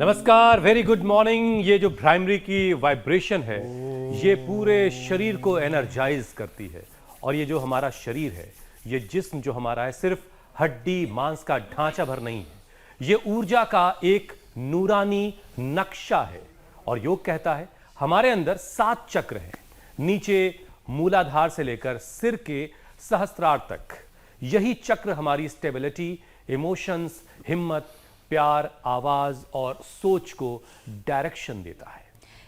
नमस्कार, very good morning. ये जो प्राइमरी की वाइब्रेशन है ये पूरे शरीर को एनर्जाइज करती है। और ये जो हमारा शरीर है, ये जिस्म जो हमारा है, सिर्फ हड्डी मांस का ढांचा भर नहीं है, ये ऊर्जा का एक नूरानी नक्शा है। और योग कहता है हमारे अंदर 7 चक्र हैं, नीचे मूलाधार से लेकर सिर के सहस्त्रार तक। यही चक्र हमारी स्टेबिलिटी, इमोशंस, हिम्मत, प्यार, आवाज और सोच को डायरेक्शन देता है।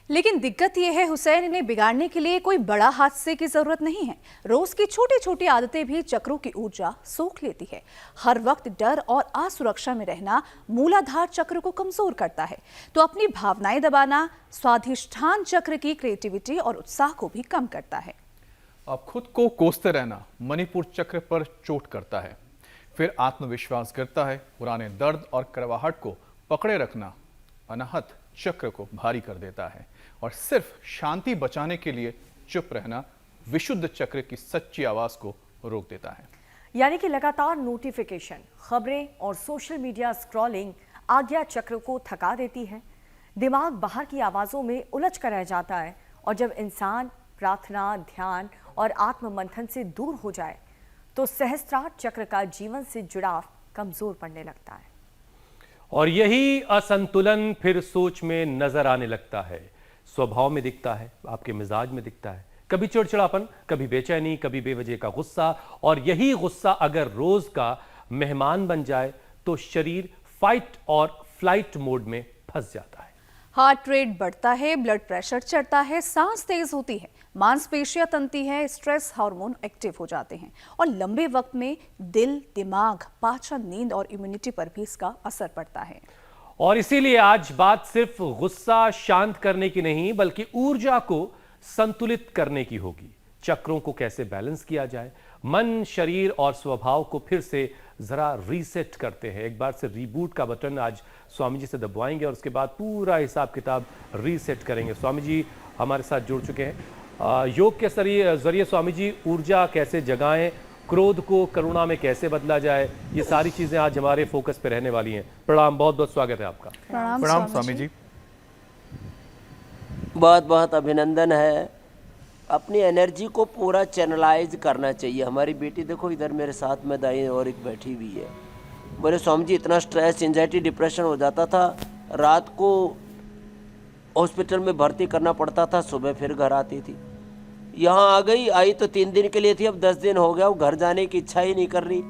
लेकिन दिक्कत यह है हुसैन, इन्हें बिगाड़ने के लिए कोई बड़ा हादसे की जरूरत नहीं है। रोज की छोटी छोटी आदतें भी चक्रों की ऊर्जा सोख लेती है। हर वक्त डर और असुरक्षा में रहना मूलाधार चक्र को कमजोर करता है, तो अपनी भावनाएं दबाना स्वाधिष्ठान चक्र की क्रिएटिविटी और उत्साह को भी कम करता है। अब खुद को कोसते रहना मणिपुर चक्र पर चोट करता है, फिर आत्मविश्वास गिरता है। पुराने दर्द और कड़वाहट को पकड़े रखना अनाहत चक्र को भारी कर देता है, और सिर्फ शांति बचाने के लिए चुप रहना विशुद्ध चक्र की सच्ची आवाज को रोक देता है। यानी कि लगातार नोटिफिकेशन, खबरें और सोशल मीडिया स्क्रॉलिंग आज्ञा चक्र को थका देती है। दिमाग बाहर की आवाजों में उलझ कर रह जाता है, और जब इंसान प्रार्थना, ध्यान और आत्ममंथन से दूर हो जाए तो सहस्त्रार चक्र का जीवन से जुड़ाव कमजोर पड़ने लगता है। और यही असंतुलन फिर सोच में नजर आने लगता है, स्वभाव में दिखता है, आपके मिजाज में दिखता है। कभी चिड़चिड़ापन, कभी बेचैनी, कभी बेवजह का गुस्सा। और यही गुस्सा अगर रोज का मेहमान बन जाए तो शरीर फाइट और फ्लाइट मोड में फंस जाता है। हार्ट रेट बढ़ता है, ब्लड प्रेशर चढ़ता है, सांस तेज होती है, मांसपेशियां तनती है, स्ट्रेस हार्मोन एक्टिव हो जाते हैं, और लंबे वक्त में दिल, दिमाग, पाचन, नींद और इम्यूनिटी पर भी इसका असर पड़ता है। और इसीलिए आज बात सिर्फ गुस्सा शांत करने की नहीं, बल्कि ऊर्जा को संतुलित करने की होगी। चक्रों को कैसे बैलेंस किया जाए, मन, शरीर और स्वभाव को फिर से जरा रीसेट करते हैं। एक बार से रीबूट का बटन आज स्वामी जी से दबाएंगे और उसके बाद पूरा हिसाब किताब रीसेट करेंगे। स्वामी जी हमारे साथ जुड़ चुके हैं। योग के जरिए स्वामी जी ऊर्जा कैसे जगाएं, क्रोध को करुणा में कैसे बदला जाए, ये सारी चीजें आज हमारे फोकस पे रहने वाली हैं। प्रणाम, बहुत बहुत स्वागत है आपका। प्रणाम स्वामी जी। बहुत बहुत अभिनंदन है। अपनी एनर्जी को पूरा चैनलाइज करना चाहिए। हमारी बेटी देखो इधर मेरे साथ में दाई और एक बैठी हुई है। बोले स्वामी जी इतना स्ट्रेस, एंजाइटी, डिप्रेशन हो जाता था, रात को हॉस्पिटल में भर्ती करना पड़ता था, सुबह फिर घर आती थी। यहाँ आई तो 3 दिन के लिए थी, अब 10 दिन हो गया, वो घर जाने की इच्छा ही नहीं कर रही।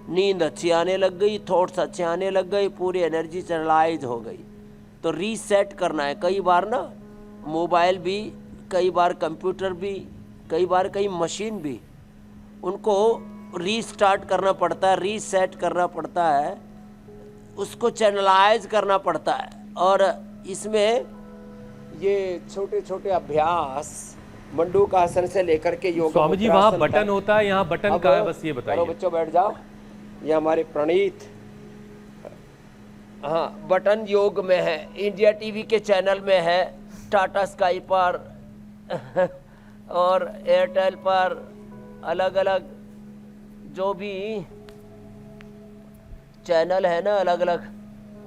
नींद अच्छी आने लग गई, थॉट्स अच्छे आने लग गई, पूरी एनर्जी चैनलाइज हो गई। तो रीसेट करना है। कई बार ना मोबाइल भी, कई बार कंप्यूटर भी, कई बार कई मशीन भी, उनको रीस्टार्ट करना पड़ता है, रीसेट करना पड़ता है, उसको चैनलाइज करना पड़ता है। और इसमें ये छोटे छोटे अभ्यास मंडूकासन से लेकर के योग। स्वामी जी वहाँ बटन होता है, यहाँ बटन का है, बस ये बताइए। बच्चों बैठ जाओ, ये हमारे प्रणीत, हाँ बटन योग में है, इंडिया टीवी के चैनल में है, टाटा स्काई पर और एयरटेल पर, अलग अलग जो भी चैनल है ना अलग अलग,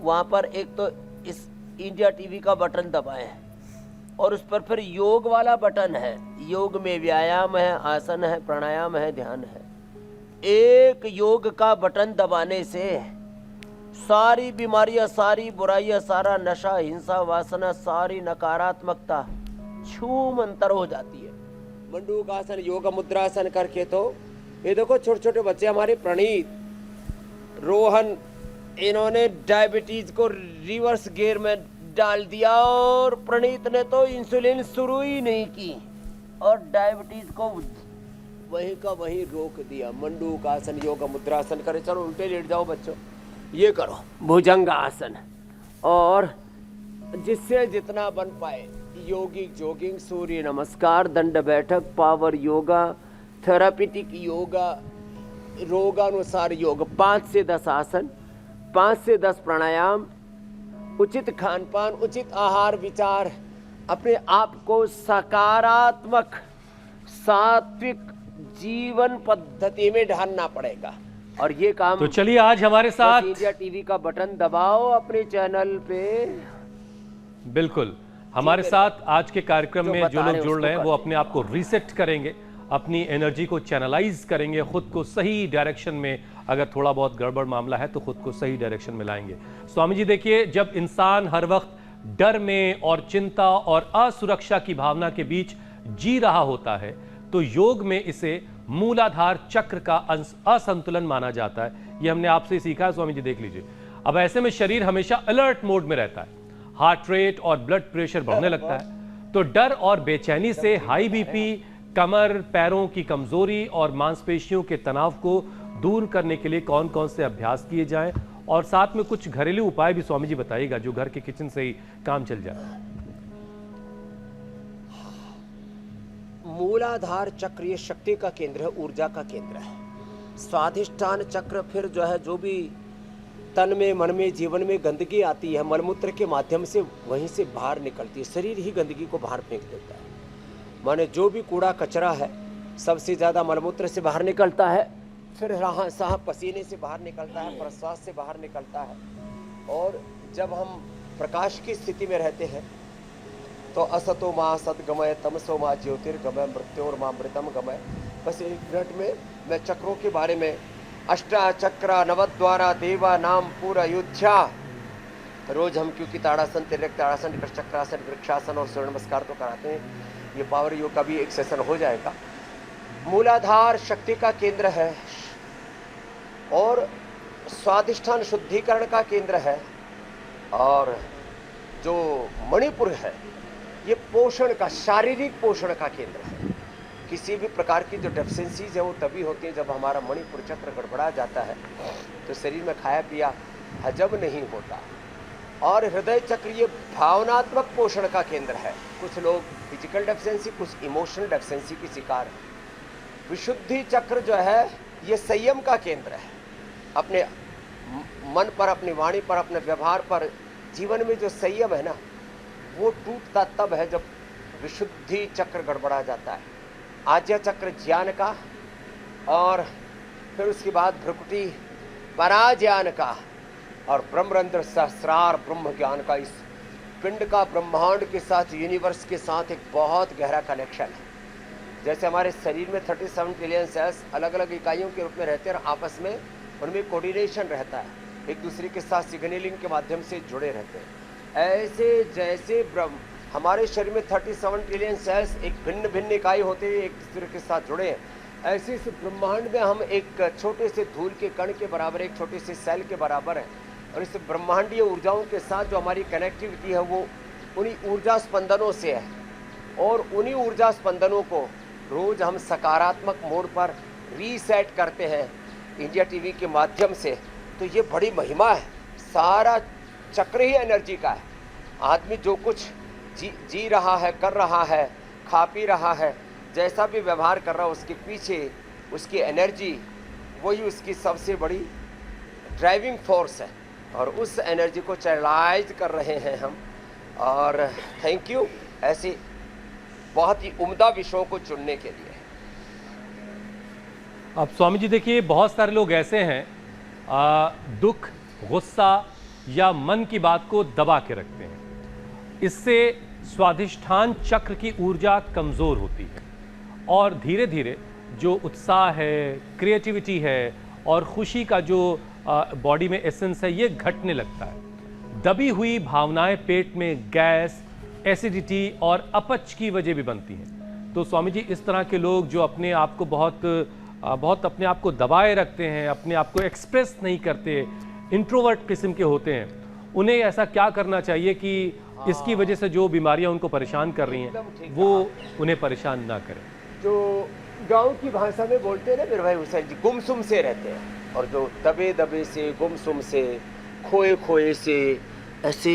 वहाँ पर एक तो इस इंडिया टीवी का बटन दबाएं और उस पर फिर योग वाला बटन है। योग में व्यायाम है, आसन है, प्राणायाम है, ध्यान है। एक योग का बटन दबाने से सारी बीमारियां, सारी बुराइयां, सारा नशा, हिंसा, वासना, सारी नकारात्मकता छूम अंतर हो जाती है। मंडूकासन, योग मुद्रासन करके तो ये देखो छोटे छोटे बच्चे हमारे प्रणीत, रोहन, इन्होंने डायबिटीज को रिवर्स गियर में डाल दिया और प्रणीत ने तो इंसुलिन शुरू ही नहीं की और डायबिटीज को वहीं का वहीं रोक दिया। मंडूकासन, योग मुद्रासन करे। चलो उल्टे लेट जाओ बच्चों, ये करो भुजंग आसन, और जिससे जितना बन पाए, योगिक जॉगिंग, सूर्य नमस्कार, दंड बैठक, पावर योगा, थेरापिटिक योगा, रोगानुसार योग, 5 से 10 आसन, 5 से 10 प्राणायाम, उचित खान पान, उचित आहार विचार, अपने आप को सकारात्मक सात्विक जीवन पद्धति में ढालना पड़ेगा। और ये काम तो चलिए आज हमारे साथ इंडिया टीवी का बटन दबाओ अपने चैनल पे बिल्कुल। हमारे साथ आज के कार्यक्रम जो में जो बता लोग रहे हैं जुड़ उसको रहे हैं वो करते अपने आप को रीसेट करेंगे, अपनी एनर्जी को चैनलाइज करेंगे, खुद को सही डायरेक्शन में, अगर थोड़ा बहुत गड़बड़ मामला है तो खुद को सही डायरेक्शन में लाएंगे। स्वामी जी देखिए, जब इंसान हर वक्त डर में और चिंता और असुरक्षा की भावना के बीच जी रहा होता है तो योग में इसे मूलाधार चक्र का असंतुलन माना जाता है। ये हमने आपसे सीखा है स्वामी जी, देख लीजिए। अब ऐसे में शरीर हमेशा अलर्ट मोड में रहता है, हार्ट रेट और ब्लड प्रेशर बढ़ने लगता है। तो डर और बेचैनी से हाई बीपी, कमर, पैरों की कमजोरी और मांसपेशियों के तनाव को दूर करने के लिए कौन कौन से अभ्यास किए जाएं, और साथ में कुछ घरेलू उपाय भी स्वामी जी बताइएगा जो घर के किचन से ही काम चल जाए। मूलाधार चक्र ये शक्ति का केंद्र है, ऊर्जा का केंद्र है। स्वाधिष्ठान चक्र फिर जो है, जो भी तन में, मन में, जीवन में गंदगी आती है मलमूत्र के माध्यम से वहीं से बाहर निकलती है। शरीर ही गंदगी को बाहर फेंक देता है। माने जो भी कूड़ा कचरा है सबसे ज़्यादा मलमूत्र से बाहर निकलता है, फिर रहा साह पसीने से बाहर निकलता है, प्रश्वास से बाहर निकलता है। और जब हम प्रकाश की स्थिति में रहते हैं तो असतो माँ सदगमय, तमसो माँ ज्योतिर्गमय, मृत्योर्मामृतम गमय। बस एक मिनट में मैं चक्रों के बारे में, अष्टा चक्रा नवद्वारा देवा नाम पूरा युद्ध्या। रोज हम क्योंकि ताड़ासन, तिर्यक ताड़ासन, चक्रासन, वृक्षासन और सूर्य नमस्कार तो कराते हैं। ये पावर योग का भी एक सेशन हो जाएगा। मूलाधार शक्ति का केंद्र है और स्वादिष्ठान शुद्धिकरण का केंद्र है, और जो मणिपुर है ये पोषण का, शारीरिक पोषण का केंद्र है। किसी भी प्रकार की जो डेफिशिएंसीज है वो तभी होती है जब हमारा मणिपुर चक्र गड़बड़ा जाता है, तो शरीर में खाया पिया हजम नहीं होता। और हृदय चक्र ये भावनात्मक पोषण का केंद्र है। कुछ लोग फिजिकल डेफिशिएंसी, कुछ इमोशनल डेफिशिएंसी की शिकार है। विशुद्धि चक्र जो है ये संयम का केंद्र है। अपने मन पर, अपनी वाणी पर, अपने व्यवहार पर, जीवन में जो संयम है ना, वो टूटता तब है जब विशुद्धि चक्र गड़बड़ा जाता है। आज्ञा चक्र ज्ञान का, और फिर उसके बाद भ्रुकुटी पराज्ञान का, और ब्रह्मरंध्र सहस्रार ब्रह्म ज्ञान का। इस पिंड का ब्रह्मांड के साथ, यूनिवर्स के साथ एक बहुत गहरा कनेक्शन है। जैसे हमारे शरीर में 37 ट्रिलियन सेल्स अलग अलग इकाइयों के रूप में रहते हैं और आपस में उनमें कोऑर्डिनेशन रहता है, एक दूसरे के साथ सिग्नलिंग के माध्यम से जुड़े रहते हैं। ऐसे जैसे हमारे शरीर में 37 ट्रिलियन सेल्स एक भिन्न भिन्न इकाई होते हुए एक दूसरे के साथ जुड़े हैं, ऐसे इस ब्रह्मांड में हम एक छोटे से धूल के कण के बराबर, एक छोटे से सेल के बराबर हैं। और इस ब्रह्मांडीय ऊर्जाओं के साथ जो हमारी कनेक्टिविटी है वो उन्हीं ऊर्जा स्पंदनों से है, और उन्हीं ऊर्जा स्पंदनों को रोज हम सकारात्मक मोड पर रीसेट करते हैं इंडिया टीवी के माध्यम से। तो ये बड़ी महिमा है। सारा चक्र ही एनर्जी का है। आदमी जो कुछ जी रहा है, कर रहा है, खा पी रहा है, जैसा भी व्यवहार कर रहा है, उसके पीछे उसकी एनर्जी, वही उसकी सबसे बड़ी ड्राइविंग फोर्स है। और उस एनर्जी को चैनलाइज कर रहे हैं हम। और थैंक यू ऐसी बहुत ही उम्दा विषयों को चुनने के लिए। अब स्वामी जी देखिए, बहुत सारे लोग ऐसे हैं दुख, गुस्सा या मन की बात को दबा के रखते हैं। इससे स्वाधिष्ठान चक्र की ऊर्जा कमजोर होती है और धीरे धीरे जो उत्साह है, क्रिएटिविटी है और खुशी का जो बॉडी में एसेंस है, ये घटने लगता है। दबी हुई भावनाएं पेट में गैस, एसिडिटी और अपच की वजह भी बनती हैं। तो स्वामी जी, इस तरह के लोग जो अपने आप को बहुत अपने आप को दबाए रखते हैं, अपने आप को एक्सप्रेस नहीं करते, इंट्रोवर्ट किस्म के होते हैं, उन्हें ऐसा क्या करना चाहिए कि इसकी वजह से जो बीमारियां उनको परेशान कर रही हैं वो उन्हें परेशान ना करें? जो गांव की भाषा में बोलते हैं ना मेरे भाई हुसैन जी, गुमसुम से रहते हैं, और जो दबे दबे से, गुमसुम से, खोए खोए से, ऐसे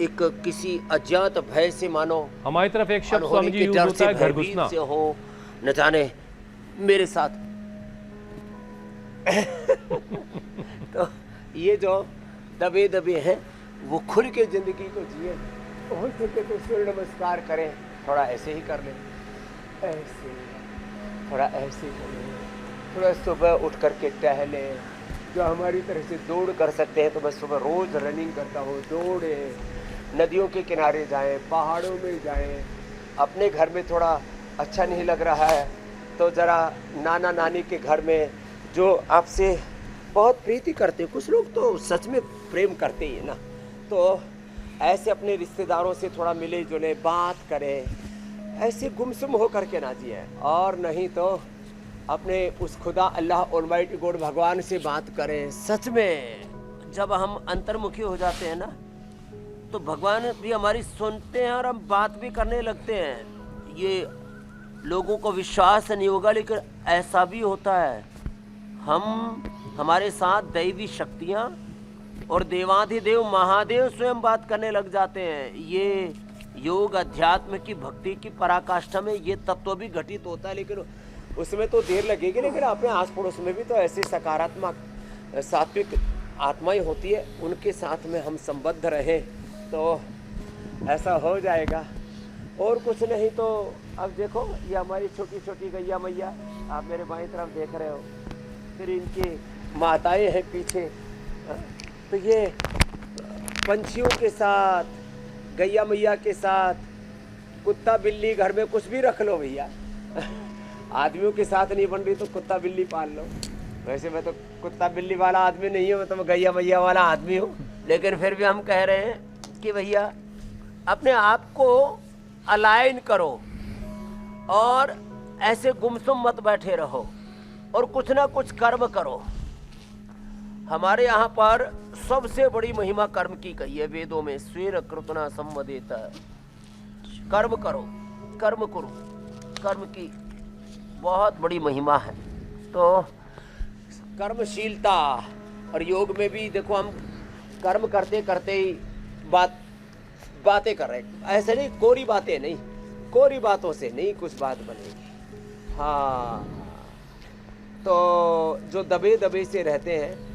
एक किसी अज्ञात भय से, मानो हमारी तरफ एक शब्द स्वामी जी यूज होता है, घर घुसना से हो, न जाने मेरे साथ तो ये जो दबे दबे हैं वो खुल के जिंदगी को जिए। हो सके तो सूर्य नमस्कार करें, थोड़ा ऐसे ही कर लें, ऐसे, थोड़ा ऐसे करें, थोड़ा सुबह उठ करके टहलें। जो हमारी तरह से दौड़ कर सकते हैं तो मैं सुबह रोज रनिंग करता हूँ, दौड़े, नदियों के किनारे जाएं, पहाड़ों में जाएं, अपने घर में थोड़ा अच्छा नहीं लग रहा है तो ज़रा नाना नानी के घर में जो आपसे बहुत प्रीति करते हैं, कुछ लोग तो सच में प्रेम करते ही है ना, तो ऐसे अपने रिश्तेदारों से थोड़ा मिले जुले बात करें, ऐसे गुमसुम हो करके ना जिए, और नहीं तो अपने उस खुदा अल्लाह ऑलमाइटी गॉड भगवान से बात करें। सच में जब हम अंतर्मुखी हो जाते हैं ना तो भगवान भी हमारी सुनते हैं और हम बात भी करने लगते हैं। ये लोगों को विश्वास नहीं होगा लेकिन ऐसा भी होता है। हमारे साथ दैवी शक्तियाँ और देवाधिदेव महादेव स्वयं बात करने लग जाते हैं। ये योग अध्यात्म की भक्ति की पराकाष्ठा में ये तत्व भी घटित होता है, लेकिन उसमें तो देर लगेगी। लेकिन अपने आस पड़ोस में भी तो ऐसे सकारात्मक सात्विक आत्माएं होती है, उनके साथ में हम संबद्ध रहें तो ऐसा हो जाएगा। और कुछ नहीं तो अब देखो ये हमारी छोटी छोटी गैया मैया, आप मेरे बाईं तरफ देख रहे हो, फिर इनकी माताएं हैं पीछे, तो ये पंछियों के साथ, गैया मैया के साथ, कुत्ता बिल्ली घर में कुछ भी रख लो भैया, आदमियों के साथ नहीं बन रही तो कुत्ता बिल्ली पाल लो। वैसे मैं तो कुत्ता बिल्ली वाला आदमी नहीं हूँ, मैं तो गैया मैया वाला आदमी हूँ, लेकिन फिर भी हम कह रहे हैं कि भैया अपने आप को अलाइन करो और ऐसे गुमसुम मत बैठे रहो और कुछ ना कुछ कर्म करो। हमारे यहाँ पर सबसे बड़ी महिमा कर्म की कही है वेदों में, स्वेन कृतना संवदेता, कर्म करो, कर्म करो, कर्म की बहुत बड़ी महिमा है। तो कर्मशीलता, और योग में भी देखो हम कर्म करते करते ही बातें कर रहे हैं, ऐसे नहीं कोरी बातें नहीं, कोरी बातों से नहीं कुछ बात बनेगी। हाँ, तो जो दबे दबे से रहते हैं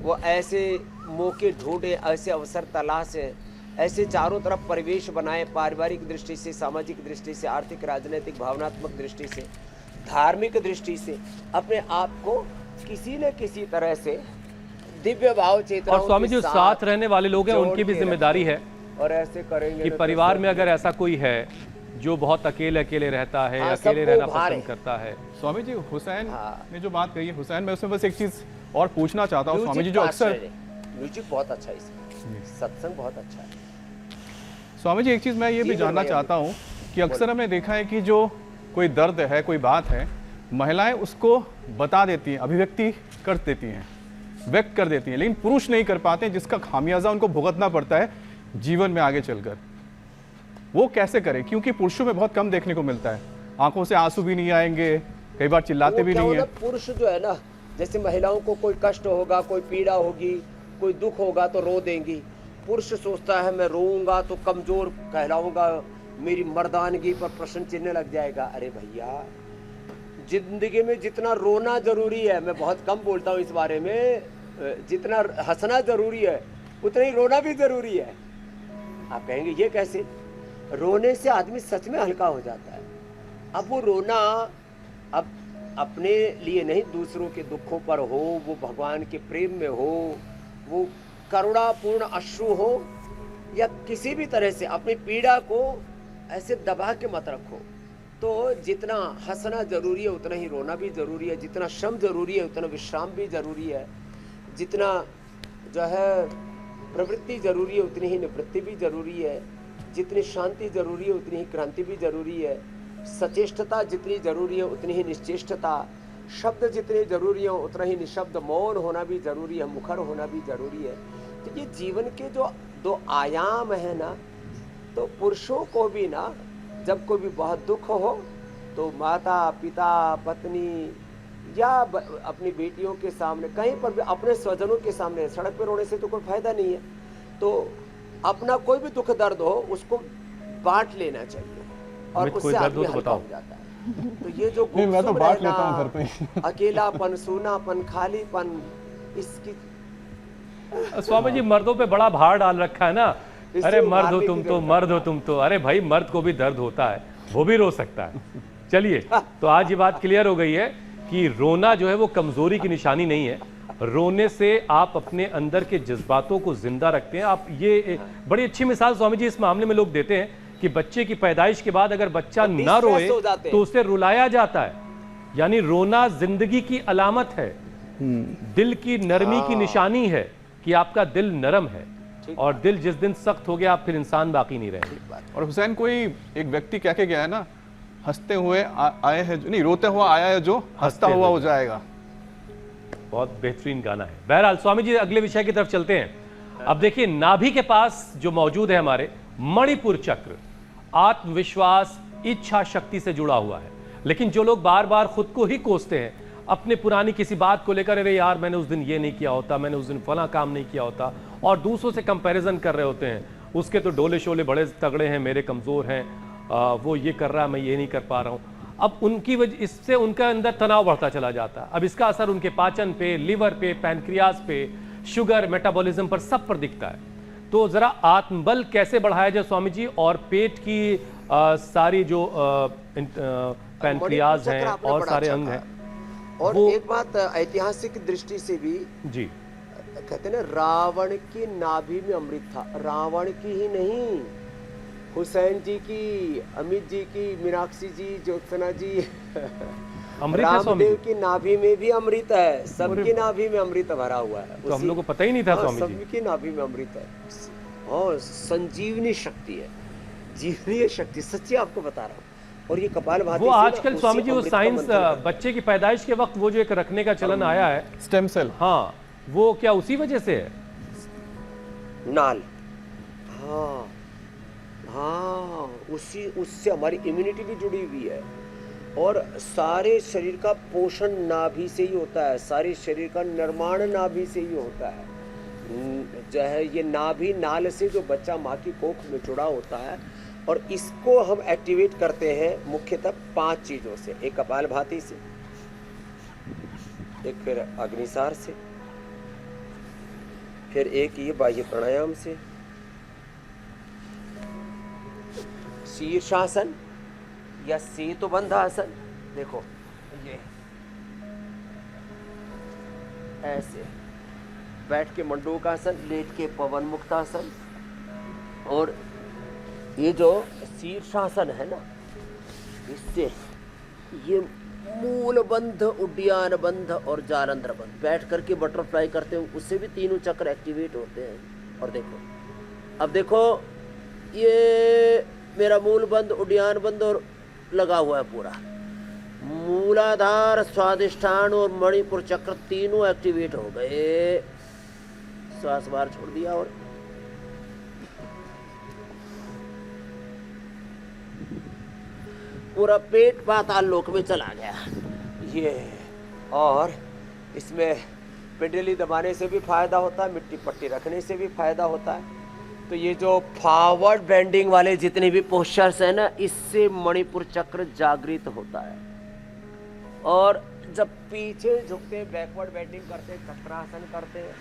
वो ऐसे मौके ढूंढे, ऐसे अवसर तलाशे, ऐसे चारों तरफ परिवेश बनाए, पारिवारिक दृष्टि से, सामाजिक दृष्टि से, आर्थिक, राजनीतिक, भावनात्मक दृष्टि से, धार्मिक दृष्टि से अपने आप को किसी न किसी तरह से दिव्य भाव चेतना। और स्वामी जी साथ रहने वाले लोग हैं, उनकी भी जिम्मेदारी है और ऐसे करेंगे कि परिवार में अगर ऐसा कोई है जो बहुत अकेले अकेले रहता है, अकेले रहना पसंद करता है। स्वामी जी हुसैन ने जो बात कही है, हुसैन, मैं उसमें बस एक चीज और पूछना चाहता हूँ स्वामी जी, जो अक्सर म्यूजिक बहुत अच्छा है, इसमें सत्संग बहुत अच्छा है। स्वामी जी एक चीज मैं ये भी जानना चाहता हूँ कि अक्सर हमने देखा है कि जो कोई दर्द है, कोई बात है, महिलाएं उसको बता देती हैं, अभिव्यक्ति कर देती हैं, व्यक्त कर देती हैं, लेकिन पुरुष नहीं कर पाते, जिसका खामियाजा उनको भुगतना पड़ता है जीवन में आगे चलकर। वो कैसे करें, क्योंकि पुरुषों में बहुत कम देखने को मिलता है, आंखों से आंसू भी नहीं आएंगे, कई बार चिल्लाते भी नहीं है। पुरुष जो है ना, जैसे महिलाओं को कोई कष्ट होगा, कोई पीड़ा होगी, कोई दुख होगा तो रो देंगी। पुरुष सोचता है मैं रोऊंगा तो कमजोर कहलाऊंगा, मेरी मर्दानगी पर प्रश्न चिन्ह लग जाएगा। अरे भैया, जिंदगी में जितना रोना जरूरी है, मैं बहुत कम बोलता हूँ इस बारे में, जितना हंसना जरूरी है उतना ही रोना भी जरूरी है। आप कहेंगे ये कैसे? रोने से आदमी सच में हल्का हो जाता है। अब वो रोना अब अपने लिए नहीं, दूसरों के दुखों पर हो, वो भगवान के प्रेम में हो, वो करुणापूर्ण अश्रु हो, या किसी भी तरह से अपनी पीड़ा को ऐसे दबा के मत रखो। तो जितना हंसना जरूरी है उतना ही रोना भी जरूरी है, जितना श्रम जरूरी है उतना विश्राम भी जरूरी है, जितना जो है प्रवृत्ति जरूरी है उतनी ही निवृत्ति भी जरूरी है, जितनी शांति जरूरी है उतनी ही क्रांति भी जरूरी है, सचेष्टता जितनी जरूरी है उतनी ही निश्चेष्टता, शब्द जितने जरूरी है उतना ही निशब्द मौन होना भी जरूरी है, मुखर होना भी जरूरी है। तो ये जीवन के जो दो आयाम है ना, तो पुरुषों को भी ना जब कोई भी बहुत दुख हो तो माता पिता पत्नी या अपनी बेटियों के सामने, कहीं पर भी अपने स्वजनों के सामने, सड़क पर रोने से तो कोई फायदा नहीं है, तो अपना कोई भी दुख दर्द हो उसको बांट लेना चाहिए और उससे आदमी हल्का हो जाता है। तो ये जो मैं तो बांट लेता हूं घर पे अकेलापन, सूनापन, खालीपन, इसकी स्वामी जी मर्दों पे बड़ा भार डाल रखा है ना, अरे मर्द हो तुम तो, मर्द हो तुम तो। अरे भाई, मर्द को भी दर्द होता है, वो भी रो सकता है। चलिए, तो आज ये बात क्लियर हो गई है कि रोना जो है वो कमजोरी की निशानी नहीं है, रोने से आप अपने अंदर के जज्बातों को जिंदा रखते हैं। आप ये बड़ी अच्छी मिसाल स्वामी जी इस मामले में लोग देते हैं कि बच्चे की पैदाइश के बाद अगर बच्चा ना रोए तो उसे रुलाया जाता है, यानी रोना जिंदगी की अलामत है, दिल की नरमी की निशानी है कि आपका दिल नरम है, और दिल जिस दिन सख्त हो गया आप फिर इंसान बाकी नहीं रहेंगे। और हुसैन, कोई एक व्यक्ति कह के गया है ना, हंसते हुए आए हैं नहीं, रोते हुआ आया है जो हंसता हुआ हो जाएगा। बहुत बेहतरीन गाना है। बहरहाल स्वामी जी अगले विषय की तरफ चलते हैं। अब देखिए, नाभि के पास जो मौजूद है हमारे मणिपुर चक्र, आत्मविश्वास, इच्छा शक्ति से जुड़ा हुआ है। लेकिन जो लोग बार बार खुद को ही कोसते हैं अपने पुरानी किसी बात को लेकर, अरे यार मैंने उस दिन ये नहीं किया होता, मैंने उस दिन फला काम नहीं किया होता, और दूसरों से कंपैरिजन कर रहे होते हैं, उसके तो डोले शोले बड़े तगड़े हैं, मेरे कमजोर हैं, वो ये कर रहा है मैं ये नहीं कर पा रहा हूं। अब उनकी वजह इससे उनका अंदर तनाव बढ़ता चला जाता है। अब इसका असर उनके पाचन पे, लिवर पे, पैनक्रियाज पे, शुगर, मेटाबॉलिज्म पर, सब पर दिखता है। तो जरा आत्मबल कैसे बढ़ाया जाए स्वामी जी, और पेट की सारी जो पैनक्रियाज हैं और सारे अंग हैं। और एक बात ऐतिहासिक दृष्टि से भी जी कहते हैं ना, रावण की नाभि में अमृत था। रावण की ही नहीं, हुसैन जी की, अमित जी की, मीनाक्षी जी, ज्योत्सना जी, अमृत है स्वामी रामदेव की नाभि में भी अमृत है। सबकी नाभि में अमृत भरा हुआ है। तो हम लोग को पता ही नहीं था स्वामी जी। सबकी नाभि में अमृत है और संजीवनी शक्ति है, जीवनीय शक्ति, सच्ची आपको बता रहा हूँ। और ये कपालभाति वो आजकल स्वामी जी वो साइंस, बच्चे की पैदाइश के वक्त वो जो एक रखने का चलन आया है, स्टेम सेल, हाँ, वो क्या उसी वजह से है? नाल, हाँ हाँ, उससे हमारी इम्यूनिटी भी जुड़ी हुई है। और सारे शरीर का पोषण नाभि से ही होता है, सारे शरीर का निर्माण नाभि से ही होता है। जो है ये नाभि नाल से जो बच्चा माँ की कोख में जुड़ा होता है, और इसको हम एक्टिवेट करते हैं मुख्यतः 5 चीज़ों से। एक कपालभाति से, एक फिर अग्निसार से, फिर एक ये बाह्य प्राणायाम से, शीर्षासन या सेतुबंध आसन, देखो ये ऐसे बैठ के मंडूकासन, लेट के पवन मुक्तासन, और ये जो शीर्षासन है ना, इससे ये मूल बंध, उड्डयन बंध और जालंधर बंध, बैठ करके बटरफ्लाई करते हैं, उससे भी तीनों चक्र एक्टिवेट होते हैं। और देखो, अब देखो ये मेरा मूल बंध, उड्डयन बंध और लगा हुआ है पूरा, मूलाधार, स्वादिष्ठान और मणिपुर चक्र तीनों एक्टिवेट हो गए। श्वास बाहर छोड़ दिया और पूरा पेट पाताल लोक में चला गया ये। और इसमें पिंडली दबाने से भी फायदा होता है, मिट्टी पट्टी रखने से भी फायदा होता है। तो ये जो फॉरवर्ड बेंडिंग वाले जितने भी पोस्चर्स है ना, इससे मणिपुर चक्र जागृत होता है। और जब पीछे झुकते हैं, बैकवर्ड बेंडिंग करते हैं, चक्रासन करते हैं,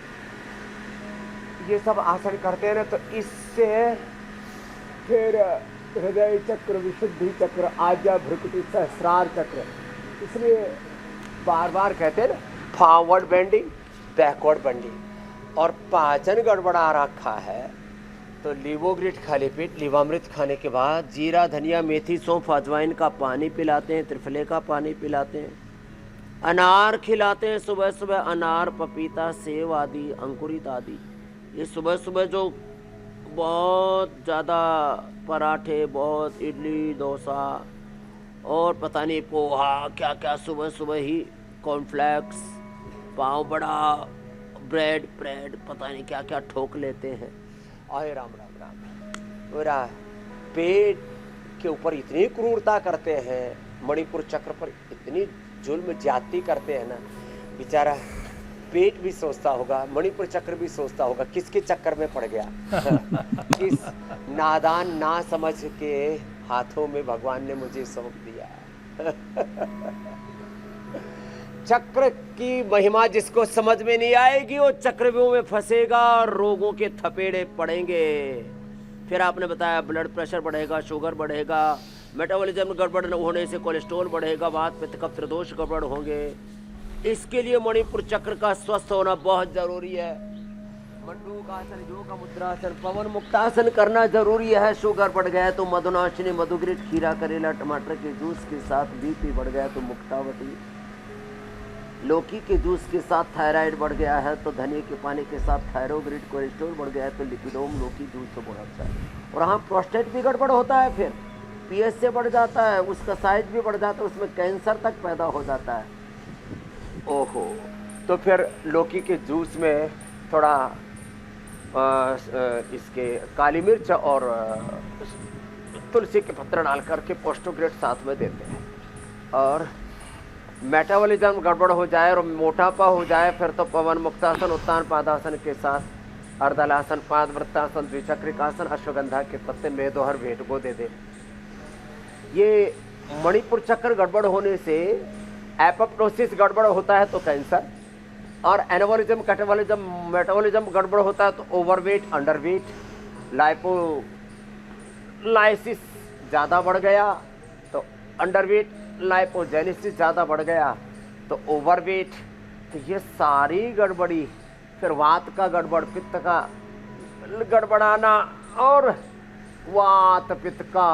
ये सब आसन करते हैं ना, तो इससे फिर हृदय चक्र, विशुद्धि चक्र, आज्ञा, भ्रुकुटी, सहस्रार चक्र, इसलिए बार बार कहते हैं ना, फॉरवर्ड बेंडिंग, बैकवर्ड बेंडिंग। और पाचन गड़बड़ा रखा है तो लीवोग्रिड खाली पेट, लीवामृत खाने के बाद जीरा, धनिया, मेथी, सौंफ, अजवाइन का पानी पिलाते हैं, त्रिफले का पानी पिलाते हैं, अनार खिलाते हैं सुबह सुबह, अनार, पपीता, सेब आदि, अंकुरित आदि। ये सुबह सुबह जो बहुत ज़्यादा पराठे, बहुत इडली, डोसा और पता नहीं पोहा, क्या क्या सुबह सुबह ही, कॉर्नफ्लेक्स, पाव बड़ा, ब्रेड, पता नहीं क्या क्या ठोक लेते हैं। आए राम राम राम। मेरा पेट के ऊपर इतनी क्रूरता करते हैं, मणिपुर चक्र पर इतनी जुल्म ज्यादती करते हैं ना, बेचारा पेट भी सोचता होगा, मणिपुर चक्र भी सोचता होगा किसके चक्कर में पड़ गया किस नादान ना समझ के हाथों में भगवान ने मुझे सौंप दिया। चक्र की महिमा जिसको समझ में नहीं आएगी वो चक्रव्यूह में फंसेगा और रोगों के थपेड़े पड़ेंगे। फिर आपने बताया ब्लड प्रेशर बढ़ेगा, शुगर बढ़ेगा, मेटाबॉलिज्म गड़बड़ होने से कोलेस्ट्रॉल बढ़ेगा, वात पित्त कफ त्रिदोष गड़बड़ होंगे, इसके लिए मणिपुर चक्र का स्वस्थ होना बहुत जरूरी है। मंडूकासन, योग मुद्रासन, पवन मुक्तासन करना जरूरी है। शुगर बढ़ गया तो मधुनाशिनी, मधुग्रिट, खीरा, करेला, टमाटर के जूस के साथ बीपी बढ़ गया तो मुक्तावती, लौकी के जूस के साथ थायराइड बढ़ गया है तो धनिया के पानी के साथ थायरोग्रिड, कोलेस्ट्रॉल बढ़ गया है तो लिपिडोम, लौकी जूस से बहुत अच्छा है। और हाँ, प्रोस्टेट भी गड़बड़ होता है, फिर पीएच से बढ़ जाता है, उसका साइज भी बढ़ जाता है, उसमें कैंसर तक पैदा हो जाता है। ओहो, तो फिर लौकी के जूस में थोड़ा इसके काली मिर्च और तुलसी के पत्ते डाल करके पोस्टोग्रेड साथ में देते हैं। और मेटाबॉलिज्म गड़बड़ हो जाए और मोटापा हो जाए फिर तो पवन मुक्तासन, उत्तान पादासन के साथ अर्धलासन, पादवृत्तासन, द्विचक्रिकासन, अश्वगंधा के पत्ते में दोहर भेंट को दे दे। ये मणिपुर चक्र गड़बड़ होने से एपोप्टोसिस गड़बड़ होता है तो कैंसर, और एनाबॉलिज्म, कैटाबॉलिज्म, मेटाबॉलिज्म गड़बड़ होता है तो ओवरवेट, अंडरवेट, लाइपोलाइसिस ज़्यादा बढ़ गया तो अंडरवेट, लाइपोजेनेसिस ज़्यादा बढ़ गया तो ओवरवेट। तो ये सारी गड़बड़ी, फिर वात का गड़बड़, पित्त का गड़बड़ाना और वात पित्त का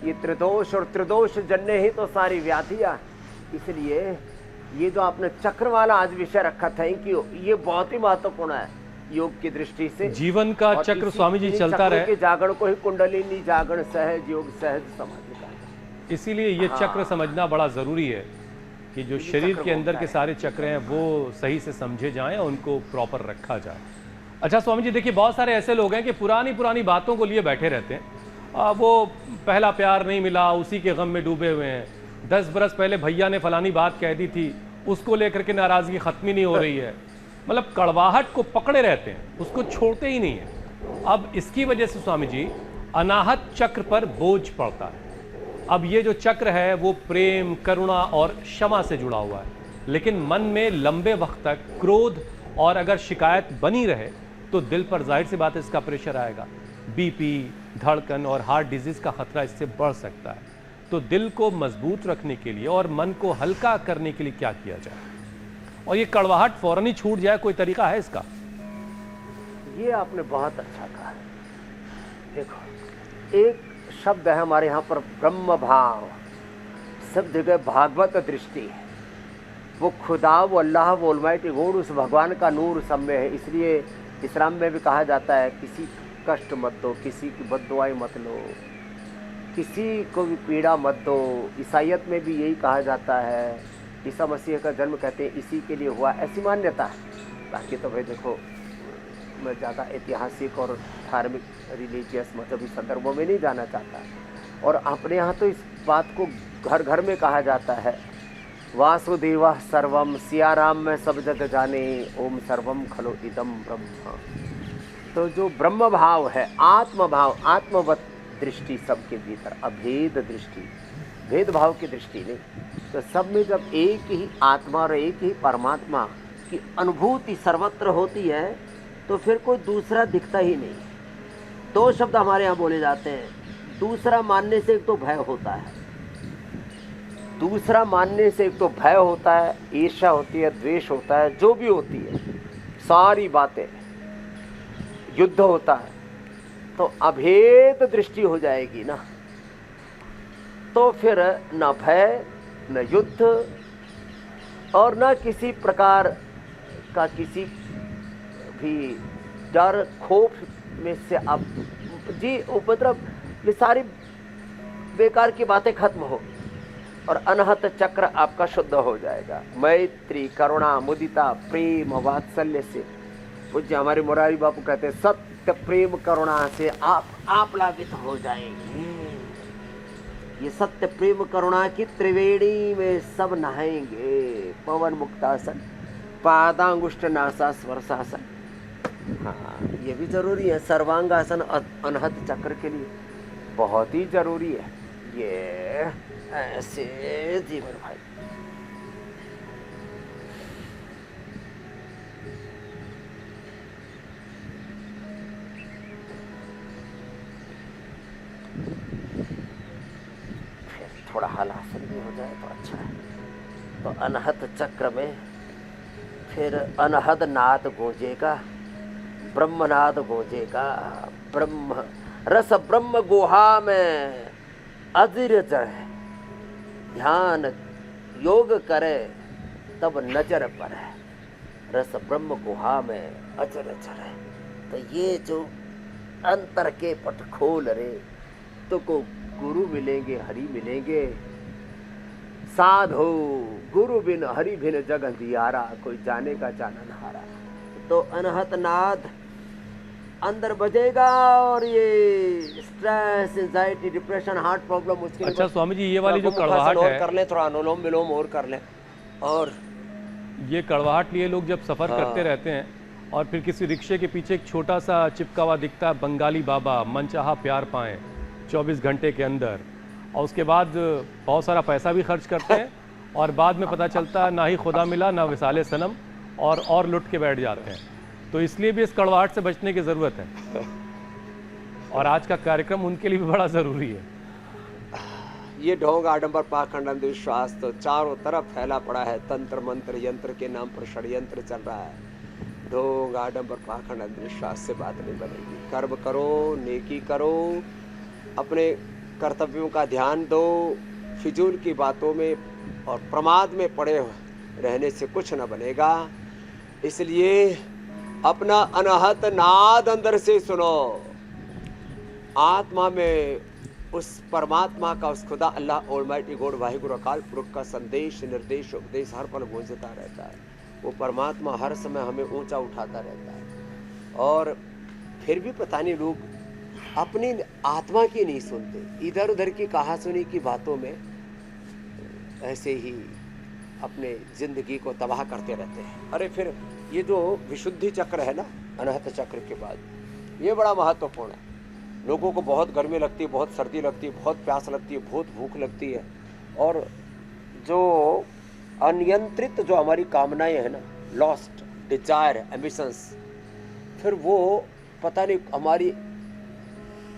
ये त्रिदोष, और त्रिदोष जन्य ही तो सारी व्याधियाँ। इसलिए ये जो आपने चक्र वाला आज विषय रखा था कि ये बहुत ही महत्वपूर्ण है योग की दृष्टि से। जीवन का और चक्र इसी- स्वामी जी इन्हीं चलता चक्रों रहे। के जागरण को ही कुंडलिनी जागरण, सहज योग, सहज समाधि कहा जाता है। इसीलिए ये चक्र समझना बड़ा ज़रूरी है कि जो शरीर चक्र के अंदर बोलता के है। सारे चक्र हैं वो सही से समझे जाएं और उनको प्रॉपर रखा जाए। अच्छा स्वामी जी, देखिए बहुत सारे ऐसे लोग हैं कि पुरानी पुरानी बातों को लिए बैठे रहते हैं। वो पहला प्यार नहीं मिला, उसी के गम में डूबे हुए हैं। 10 बरस पहले भैया ने फलानी बात कह दी थी, उसको लेकर के नाराज़गी ख़त्म ही नहीं हो रही है। मतलब कड़वाहट को पकड़े रहते हैं, उसको छोड़ते ही नहीं है। अब इसकी वजह से स्वामी जी अनाहत चक्र पर बोझ पड़ता है। अब ये जो चक्र है वो प्रेम, करुणा और क्षमा से जुड़ा हुआ है, लेकिन मन में लंबे वक्त तक क्रोध और अगर शिकायत बनी रहे तो दिल पर जाहिर सी बात है इसका प्रेशर आएगा। बीपी, धड़कन और हार्ट डिजीज का खतरा इससे बढ़ सकता है। तो दिल को मजबूत रखने के लिए और मन को हल्का करने के लिए क्या किया जाए, और ये कड़वाहट फौरन ही छूट जाए, कोई तरीका है इसका? ये आपने बहुत अच्छा कहा है। देखो, एक शब्द है हमारे यहाँ पर ब्रह्म भाव, सब जगह भागवत दृष्टि है। वो खुदा, वो अल्लाह, वो ऑलमाइटी गॉड, उस भगवान का नूर सब में है। इसलिए इस्लाम में भी कहा जाता है किसी कष्ट मत दो, किसी की बद्दुआएं मत लो, किसी को भी पीड़ा मत दो। ईसाईयत में भी यही कहा जाता है। ईसा मसीह का जन्म कहते हैं इसी के लिए हुआ, ऐसी मान्यता है। बाकी तो भाई देखो, मैं ज़्यादा ऐतिहासिक और धार्मिक, रिलीजियस मजहबी संदर्भों में नहीं जाना चाहता। और अपने यहाँ तो इस बात को घर घर में कहा जाता है, वासुदेवा सर्वम, सिया राम में सब जग जाने, ओम सर्वम खलो इदम ब्रह्म। तो जो ब्रह्म भाव है, आत्म भाव, आत्मवत दृष्टि सबके भीतर, अभेद दृष्टि, भेदभाव की दृष्टि नहीं। तो सब में जब एक ही आत्मा और एक ही परमात्मा की अनुभूति सर्वत्र होती है तो फिर कोई दूसरा दिखता ही नहीं। दो शब्द हमारे यहाँ बोले जाते हैं, दूसरा मानने से एक तो भय होता है, दूसरा मानने से एक तो भय होता है, ईर्ष्या होती है, द्वेष होता है, जो भी होती है सारी बातें, युद्ध होता है। तो अभेद दृष्टि हो जाएगी ना, तो फिर न भय, न युद्ध और न किसी प्रकार का किसी भी डर, खौफ में से आप जी उपद्रव, ये सारी बेकार की बातें खत्म हो और अनहत चक्र आपका शुद्ध हो जाएगा। मैत्री, करुणा, मुदिता, प्रेम, वात्सल्य से, पूज्य हमारे मुरारी बापू कहते हैं, सत्य, प्रेम, करुणा से आप लाभित हो जाएंगे। ये सत्य, प्रेम, करुणा की त्रिवेणी में सब नहाएंगे। पवन मुक्तासन, पादांगुष्ठ नासा स्वरसासन, हाँ ये भी जरूरी है। सर्वांगासन अनहत चक्र के लिए बहुत ही जरूरी है। ये ऐसे जीवन भाई, थोड़ा हलासन भी हो जाए तो अच्छा है। तो अनहत चक्र में फिर अनहद नाद गूंजेगा, ब्रह्मनाद गूंजेगा। ब्रह्म रस ब्रह्म गुहा में अजिर चढ़े, ध्यान योग करे तब नजर पड़े। रस ब्रह्म गुहा में अजर चढ़े। तो ये जो अंतर के पट खोल रे, तो को गुरु मिलेंगे, हरि मिलेंगे। साधो गुरु बिन हरि बिन जग अंधियारा, कोई जाने का जानन हारा। तो अनहत नाद अंदर बजेगा और ये stress, anxiety, depression, heart problem, उसके अच्छा स्वामी जी, ये वाली जो कड़वाहट और है, कर ले, थोड़ा अनुलोम विलोम और कर ले। और ये कड़वाहट लिए लोग जब सफ़र करते रहते हैं और फिर किसी रिक्शे के पीछे एक छोटा सा चिपका हुआ दिखता है, बंगाली बाबा मनचाहा प्यार पाएं 24 घंटे के अंदर, और उसके बाद बहुत सारा पैसा भी खर्च करते हैं और बाद में पता चलता है ना ही खुदा मिला ना विसाले सनम, और लुट के बैठ जाते हैं। तो इसलिए भी इस कड़वाहट से बचने की ज़रूरत है, और आज का कार्यक्रम उनके लिए भी बड़ा ज़रूरी है। ये ढोंग आडंबर पाखंड अंधविश्वास तो चारों तरफ फैला पड़ा है। तंत्र मंत्र यंत्र के नाम पर षड्यंत्र चल रहा है। ढोंग आडंबर पाखंड अंधविश्वास से बात नहीं बनेगी। कर्म करो, नेकी करो, अपने कर्तव्यों का ध्यान दो, फिजूल की बातों में और प्रमाद में पड़े रहने से कुछ न बनेगा। इसलिए अपना अनहत नाद अंदर से सुनो। आत्मा में उस परमात्मा का, उस खुदा अल्लाह ऑलमाइटी गॉड वाहिगुरु अकाल पुरख का संदेश, निर्देश, उपदेश हर पल गूंजता रहता है। वो परमात्मा हर समय हमें ऊंचा उठाता रहता है। और फिर भी पता नहीं लोग अपनी आत्मा की नहीं सुनते, इधर उधर की कहासुनी की बातों में ऐसे ही अपने जिंदगी को तबाह करते रहते हैं। अरे फिर ये जो विशुद्धि चक्र है ना, अनहत चक्र के बाद, ये बड़ा महत्वपूर्ण है। लोगों को बहुत गर्मी लगती है, बहुत सर्दी लगती है, बहुत प्यास लगती है, बहुत भूख लगती है, और जो अनियंत्रित जो हमारी कामनाएं हैं ना, लॉस्ट डिजायर, एम्बिशंस, फिर वो पता नहीं हमारी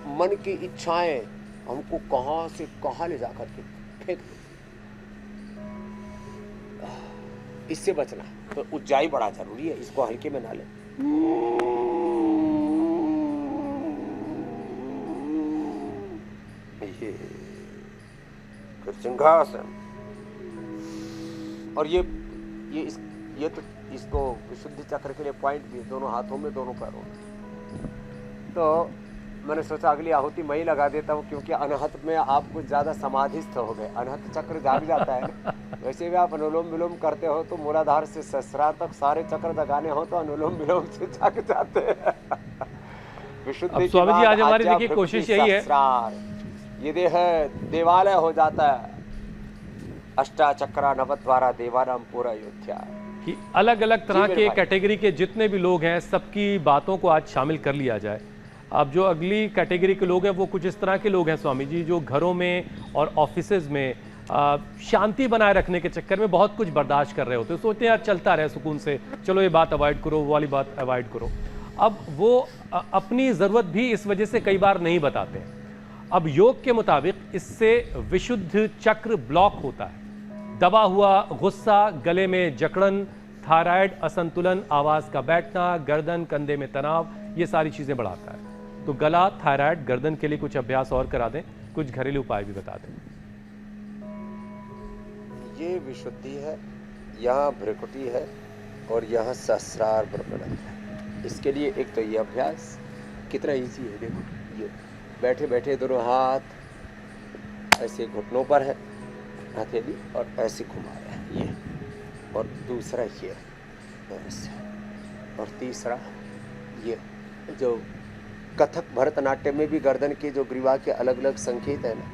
मन की इच्छाएं हमको कहाँ से कहाँ ले जाकर के फेंक दे। इससे बचना तो ऊंचाई बड़ा जरूरी है, इसको हल्के में ना ले। ये सिंहासन, और ये तो इसको विशुद्धि चक्र के लिए पॉइंट भी है, दोनों हाथों में, दोनों पैरों में। तो मैंने सोचा अगली आहुति मैं ही लगा देता हूँ, क्योंकि अनहत में आप कुछ ज़्यादा समाधिस्थ हो गए, अनहत चक्र जाग जाता है। वैसे भी आप अनुलोम विलोम करते हो तो मूलाधार से सहस्रार तक सारे चक्र जगाने हो तो अनुलोम विलोम से जाग जाते हैं। विशुद्धि स्वामी जी, आज हमारी देखिए कोशिश यही है, ये देह देवालय हो जाता है। अष्टाचक्रा नवद्वारा देवानाम पूरा अयोध्या, कि अलग अलग तरह के कैटेगरी के जितने भी लोग हैं सबकी बातों को आज शामिल कर लिया जाए। अब जो अगली कैटेगरी के लोग हैं वो कुछ इस तरह के लोग हैं स्वामी जी, जो घरों में और ऑफिसेज में शांति बनाए रखने के चक्कर में बहुत कुछ बर्दाश्त कर रहे होते हैं। सोचते हैं यार चलता रहे सुकून से, चलो ये बात अवॉइड करो, वो वाली बात अवॉइड करो। अब वो अपनी ज़रूरत भी इस वजह से कई बार नहीं बताते हैं। अब योग के मुताबिक इससे विशुद्ध चक्र ब्लॉक होता है। दबा हुआ गुस्सा, गले में जकड़न, थायराइड असंतुलन, आवाज़ का बैठना, गर्दन कंधे में तनाव, ये सारी चीज़ें बढ़ाता है। तो गला, थायराइड, गर्दन के लिए कुछ अभ्यास और करा दें, कुछ घरेलू उपाय भी बता दें। ये विशुद्धि है, यहाँ भ्रुकुटी है और यहाँ सहस्रार ब्रह्मणक है। इसके लिए एक तो ये अभ्यास कितना इजी है, देखो ये बैठे बैठे दोनों हाथ ऐसे घुटनों पर है, हथेली, और ऐसे घुमा रहे हैं ये, और दूसरा ये ऐसे, और तीसरा ये। जो कथक भरतनाट्यम में भी गर्दन के जो ग्रीवा के अलग अलग संकेत है ना,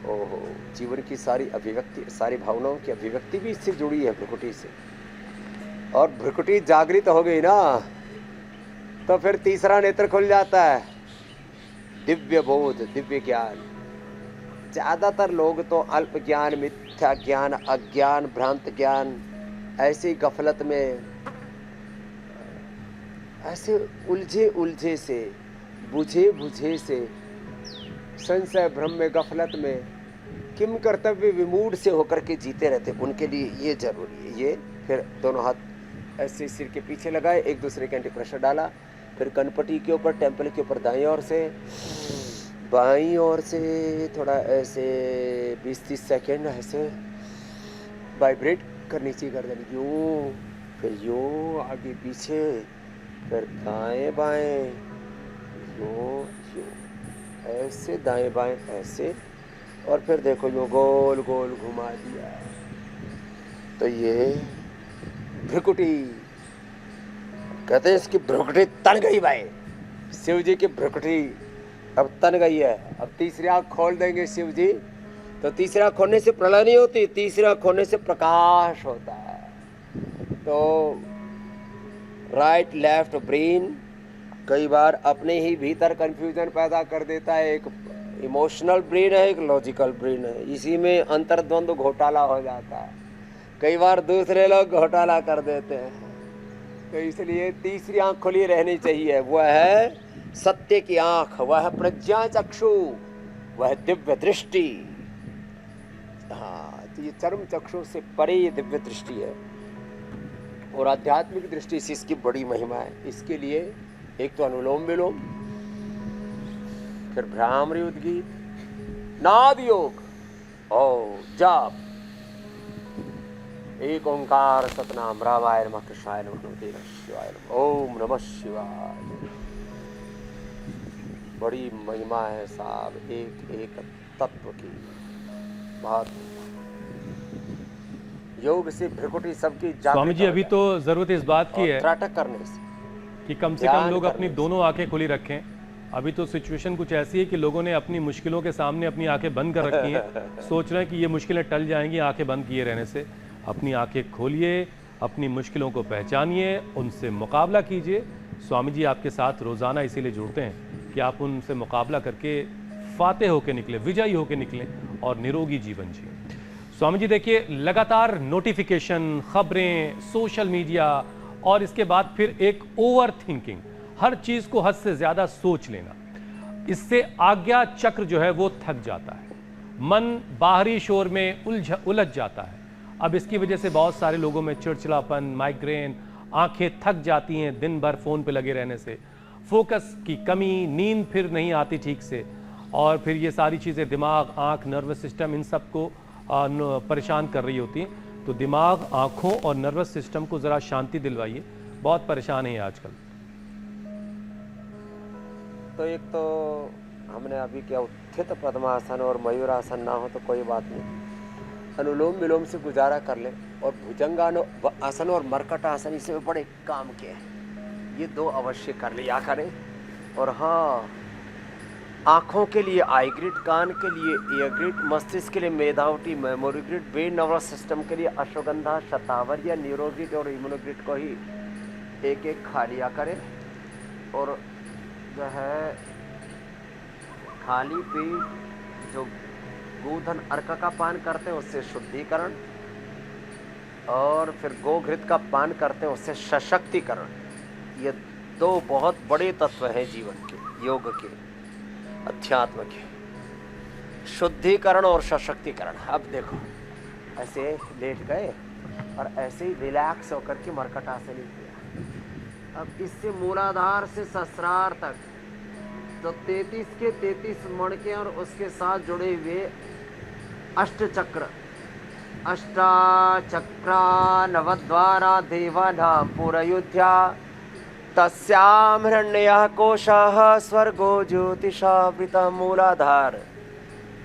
ओहो, जीवन की सारी अभिव्यक्ति, सारी भावनाओं की अभिव्यक्ति भी इससे जुड़ी है, भ्रुकुटी से। और भ्रुकुटी जागृत हो गई ना तो फिर तीसरा नेत्र खुल जाता है, दिव्य बोध, दिव्य ज्ञान। ज्यादातर लोग तो अल्प ज्ञान, मिथ्या ज्ञान, अज्ञान, भ्रांत ज्ञान, ऐसी गफलत में, ऐसे उलझे उलझे से, बुझे बुझे से, संशय भ्रम में, गफलत में किम कर्तव्य विमूढ़ से होकर के जीते रहते, उनके लिए ये जरूरी है। ये फिर दोनों हाथ ऐसे सिर के पीछे लगाए, एक दूसरे के एंटी प्रेशर डाला, फिर कनपटी के ऊपर, टेम्पल के ऊपर दाईं ओर से, बाईं ओर से थोड़ा ऐसे 20-30 सेकेंड ऐसे वाइब्रेट करनी चाहिए गर्दन, यूं फिर यूं आगे पीछे, फिर दाएं बाएं, यूं यूं ऐसे दाएं बाएं ऐसे, और फिर देखो यूं गोल गोल घुमा दिया। तो ये भ्रुकुटी कहते हैं, इसकी भ्रुकुटी तन गई भाई, शिव जी की भ्रुकुटी अब तन गई है। अब तीसरी आँख खोल देंगे शिव जी, तो तीसरी आँख खोलने से प्रलय नहीं होती, तीसरी आँख खोलने से प्रकाश होता है। तो राइट लेफ्ट ब्रेन कई बार अपने ही भीतर कंफ्यूजन पैदा कर देता है। एक इमोशनल ब्रेन है, एक लॉजिकल ब्रेन है, इसी में अंतर्द्वंद घोटाला हो जाता है। कई बार दूसरे लोग घोटाला कर देते हैं। तो इसलिए तीसरी आंख खुली रहनी चाहिए, वह है सत्य की आंख, वह है प्रज्ञा चक्षु, वह है दिव्य दृष्टि। हाँ, तो ये चर्म चक्षु से परे ये दिव्य दृष्टि है, और आध्यात्मिक दृष्टि से इसकी बड़ी महिमा है। इसके लिए एक तो अनुलोम विलोम, फिर भ्रामरी उद्गीत, नाद योग और जाप, एक ओंकार सतनाम रामाय नमः कृष्णाय नमः शिवाय नमः, ओम नमः शिवाय। बड़ी महिमा है साहब एक एक तत्व की। बहुत योग से भ्रुकुटी सबकी स्वामी जी, अभी तो जरूरत इस बात की है त्राटक करने से कि कम से कम लोग अपनी दोनों आंखें खुली रखें। अभी तो सिचुएशन कुछ ऐसी है कि लोगों ने अपनी मुश्किलों के सामने अपनी आंखें बंद कर रखी हैं, सोच रहे हैं कि ये मुश्किलें टल जाएंगी आंखें बंद किए रहने से। अपनी आंखें खोलिए, अपनी मुश्किलों को पहचानिए, उनसे मुकाबला कीजिए। स्वामी जी आपके साथ रोज़ाना इसीलिए जुड़ते हैं कि आप उनसे मुकाबला करके फातेह होकर निकले, विजयी होकर निकलें और निरोगी जीवन जिए। स्वामी जी देखिए, लगातार नोटिफिकेशन, खबरें, सोशल मीडिया और इसके बाद फिर एक ओवर थिंकिंग, हर चीज़ को हद से ज़्यादा सोच लेना, इससे आज्ञा चक्र जो है वो थक जाता है, मन बाहरी शोर में उलझ जाता है। अब इसकी वजह से बहुत सारे लोगों में चिड़चिड़ापन, माइग्रेन, आंखें थक जाती हैं दिन भर फ़ोन पे लगे रहने से, फोकस की कमी, नींद फिर नहीं आती ठीक से, और फिर ये सारी चीज़ें दिमाग, आंख, नर्वस सिस्टम इन सब को परेशान कर रही होती हैं। तो दिमाग, आंखों और नर्वस सिस्टम को ज़रा शांति दिलवाइए, बहुत परेशान है आजकल। तो एक तो हमने अभी क्या उत्थित पद्मासन और मयूरासन ना हो तो कोई बात नहीं, अनुलोम विलोम से गुजारा कर ले, और भुजंगासन और मरकट आसन इसमें बड़े काम के हैं, ये दो अवश्य कर लिया करें। और हाँ, आँखों के लिए आई ग्रिड, कान के लिए ईयर ग्रिड, मस्तिष्क के लिए Medhavati memory grid, brain nervous system के लिए अश्वगंधा, शतावर या न्यूरोग्रिड और इम्यूनोग्रिड को ही एक एक खा लिया करें। और जो है खाली पेट जो गोधन अर्क का पान करते हैं उससे शुद्धिकरण, और फिर गोघृत का पान करते हैं उससे सशक्तिकरण। ये दो बहुत बड़े तत्व हैं जीवन के, योग के, अध्यात्म के, शुद्धिकरण और सशक्तिकरण। अब देखो ऐसे लेट गए और ऐसे ही रिलैक्स होकर के मरकट आसन किया। अब इससे मूलाधार से सहस्रार तक तो 33 के 33 मणके और उसके साथ जुड़े हुए अष्टचक्र, अष्टाचक्रा नवद्वारा देवानां पुरयुध्या, तस्यां हिरण्यः कोशः स्वर्गो ज्योतिषावृतः, मूलाधार,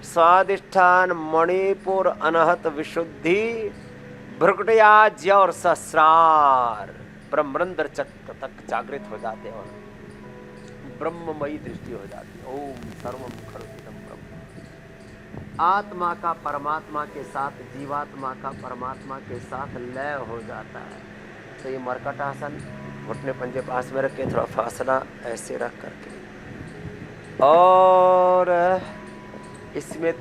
स्वादिष्ठान, मणिपुर, अनहत, विशुद्धि, भ्रुकुटियाज्य और सहस्रार ब्रह्मरंध्र चक्र तक जागृत हो जाते हैं और ब्रह्ममयी दृष्टि हो जाती है। ओम सर्वम खलु ब्रह्म। आत्मा का परमात्मा के साथ, जीवात्मा का परमात्मा के साथ लय हो जाता है। तो ये मरकट आसन, घुटने पंजे पास में रख के थोड़ा फासला ऐसे रख करके, और इसमें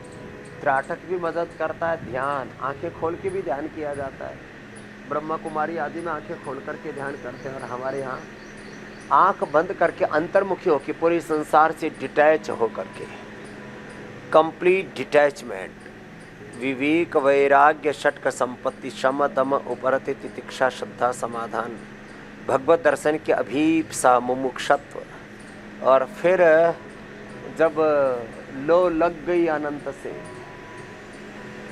त्राटक भी मदद करता है, ध्यान, आंखें खोल के भी ध्यान किया जाता है। ब्रह्मा कुमारी आदि में आंखें खोल करके ध्यान करते हैं, और हमारे यहाँ आंख बंद करके अंतर्मुखी होकर पूरे संसार से डिटैच हो करके, कंप्लीट डिटैचमेंट, विवेक वैराग्य षटक संपत्ति शम दम उपरति तितिक्षा श्रद्धा समाधान भगवत दर्शन की अभीप्सा मुमुक्षत्व। और फिर जब लो लग गई अनंत से,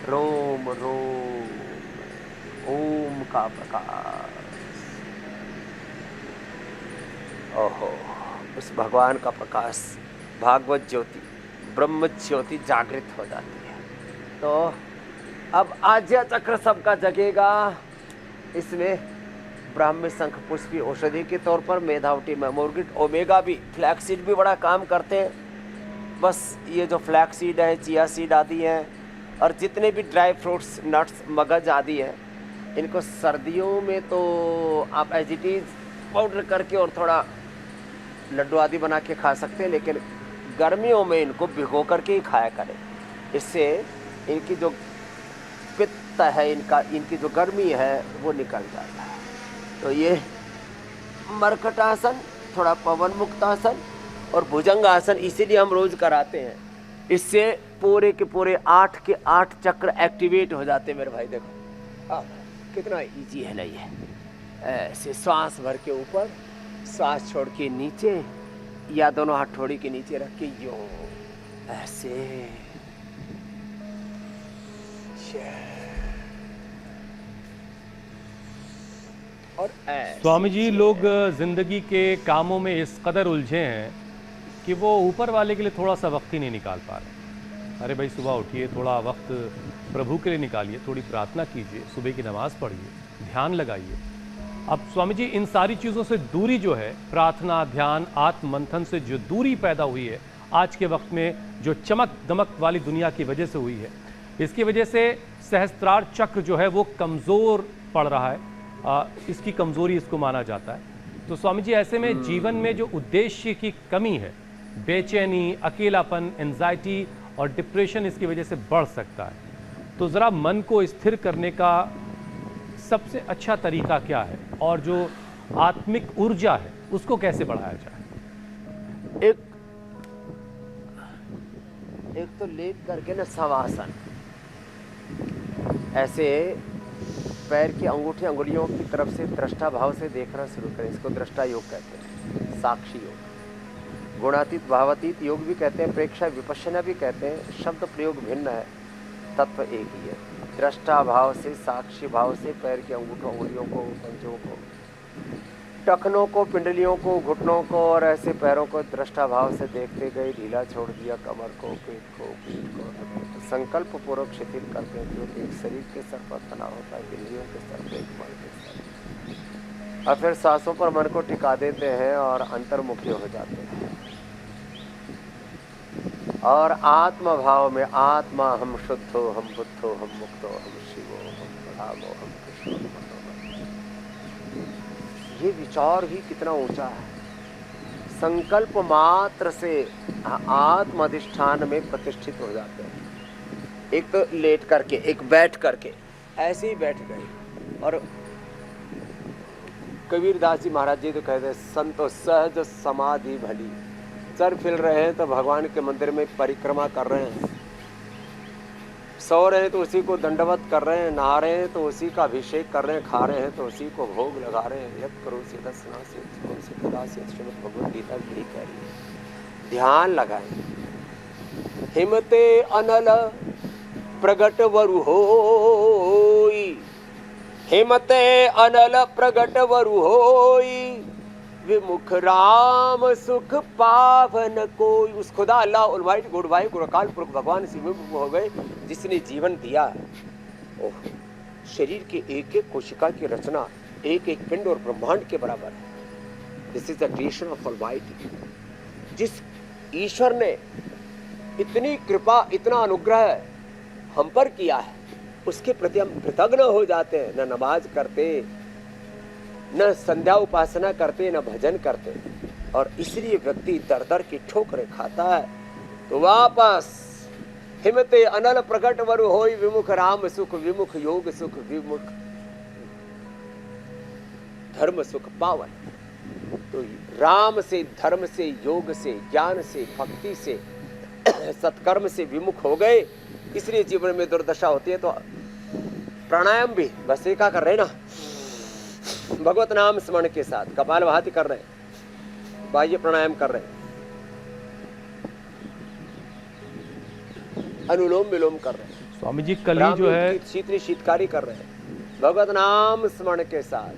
रोम रोम ओम का प्रकाश, ओहो उस भगवान का प्रकाश भागवत ज्योति ब्रह्म ज्योति जागृत हो जाती है। तो अब आज्ञा चक्र सबका जगेगा। इसमें ब्राह्मी शंख पुष्पी औषधि के तौर पर मेधावटी मेमोर्गिट ओमेगा भी फ्लैक्सीड भी बड़ा काम करते हैं। बस ये जो फ्लैक्सीड है, चिया सीड आदि हैं और जितने भी ड्राई फ्रूट्स नट्स मगज आदि हैं, इनको सर्दियों में तो आप एज इट इज़ पाउडर करके और थोड़ा लड्डू आदि बना के खा सकते हैं, लेकिन गर्मियों में इनको भिगो करके ही खाया करें। इससे इनकी जो पित्त है, इनकी जो गर्मी है वो निकल जाता है। तो ये मरकटासन, थोड़ा पवन मुक्तासन और भुजंगासन इसीलिए हम रोज कराते हैं। इससे पूरे के पूरे 8 के 8 चक्र एक्टिवेट हो जाते हैं मेरे भाई। देखो कितना इजी है ना ये। ऐसे श्वास भर के ऊपर, श्वास छोड़ के नीचे या दोनों हथौड़ी के नीचे रख के यो ऐसे। और स्वामी जी, लोग जिंदगी के कामों में इस कदर उलझे हैं कि वो ऊपर वाले के लिए थोड़ा सा वक्त ही नहीं निकाल पा रहे। अरे भाई सुबह उठिए, थोड़ा वक्त प्रभु के लिए निकालिए, थोड़ी प्रार्थना कीजिए, सुबह की नमाज पढ़िए, ध्यान लगाइए। अब स्वामी जी, इन सारी चीज़ों से दूरी जो है, प्रार्थना, ध्यान, आत्म मंथन से जो दूरी पैदा हुई है आज के वक्त में, जो चमक दमक वाली दुनिया की वजह से हुई है, इसकी वजह से सहस्त्रार चक्र जो है वो कमज़ोर पड़ रहा है। इसकी कमज़ोरी इसको माना जाता है। तो स्वामी जी, ऐसे में जीवन में जो उद्देश्य की कमी है, बेचैनी, अकेलापन, एंजाइटी और डिप्रेशन इसकी वजह से बढ़ सकता है। तो ज़रा मन को स्थिर करने का सबसे अच्छा तरीका क्या है और जो आत्मिक ऊर्जा है उसको कैसे बढ़ाया जाए? एक तो लेट करके ना शवासन, ऐसे पैर की अंगूठी अंगुलियों की तरफ से दृष्टा भाव से देखना शुरू करें। इसको दृष्टा योग कहते हैं, साक्षी योग। गुणातीत भावातीत योग भी कहते हैं, प्रेक्षा विपश्यना भी कहते हैं। शब्द प्रयोग भिन्न है, तत्व एक ही है। दृष्टा भाव से, साक्षी भाव से पैर की अंगूठों अंगुलियों को, पंजों को, टखनों को, पिंडलियों को, घुटनों को और ऐसे पैरों को दृष्टा भाव से देखते गए। ढीला छोड़ दिया कमर को, पेट को, पीठ को। संकल्प पूर्वक शिथिल करते हैं, क्योंकि एक शरीर के सर पर तनाव होता है, इंद्रियों के सर पर एक मन के सर। और फिर सांसों पर मन को टिका देते हैं और अंतर्मुखी हो जाते हैं। और आत्मा भाव में, आत्मा हम शुद्ध हो, हम बुद्ध हो, हम मुक्त हो, हम शिव हो, हम प्रभाव हो, हम कृष्ण हो। ये विचार ही कितना ऊंचा है। संकल्प मात्र से आत्म अधिष्ठान में प्रतिष्ठित हो जाते हैं। एक तो लेट करके, एक बैठ करके, ऐसे ही बैठ गए। और कबीरदास जी महाराज जी तो कहते हैं, संतो सहज समाधि भली। चर फिर रहे हैं तो भगवान के मंदिर में परिक्रमा कर रहे हैं, सो रहे हैं तो उसी को दंडवत कर रहे हैं, नहा रहे हैं तो उसी का अभिषेक कर रहे हैं, खा रहे हैं तो उसी को भोग लगा रहे हैं। यत् करोसि तत्सनासि कदाचित् श्रीमद् भगवद गीता यही कह रही है। ध्यान लगाएं। हिमते अनल प्रगट वरु होई, हिमते अनल प्रगट वरु होई, विमुख राम सुख पावन कोई। उस खुदा अल्लाह ऑलमाइटी गुड भाई गुरकाल पुरख भगवान से विमुख हो गए जिसने जीवन दिया है। ओह, शरीर के एक एक कोशिका की रचना एक एक पिंड और ब्रह्मांड के बराबर है। This is the creation of almighty. जिस ईश्वर ने इतनी कृपा, इतना अनुग्रह हम पर किया है, उसके प्रति हम कृतज्ञ हो जाते हैं। न नमाज करते, न संध्या उपासना करते, न भजन करते, और इसलिए व्यक्ति दर दर की ठोकरें खाता है। तो वापस हिमते अनल प्रकट वरु होई, विमुख राम सुख, विमुख योग सुख, विमुख धर्म सुख पावन। तो राम से, धर्म से, योग से, ज्ञान से, भक्ति से, सत्कर्म से विमुख हो गए इसलिए जीवन में दुर्दशा होती है। तो प्राणायाम भी बस एक कर रहे हैं ना, भगवत नाम स्मरण के साथ कपालभाति कर रहे हैं, बाह्य प्राणायाम कर रहे हैं, अनुलोम विलोम कर रहे हैं, स्वामी जी कल ही जो है शीतली शीतकारी कर रहे हैं, भगवत नाम स्मरण के साथ।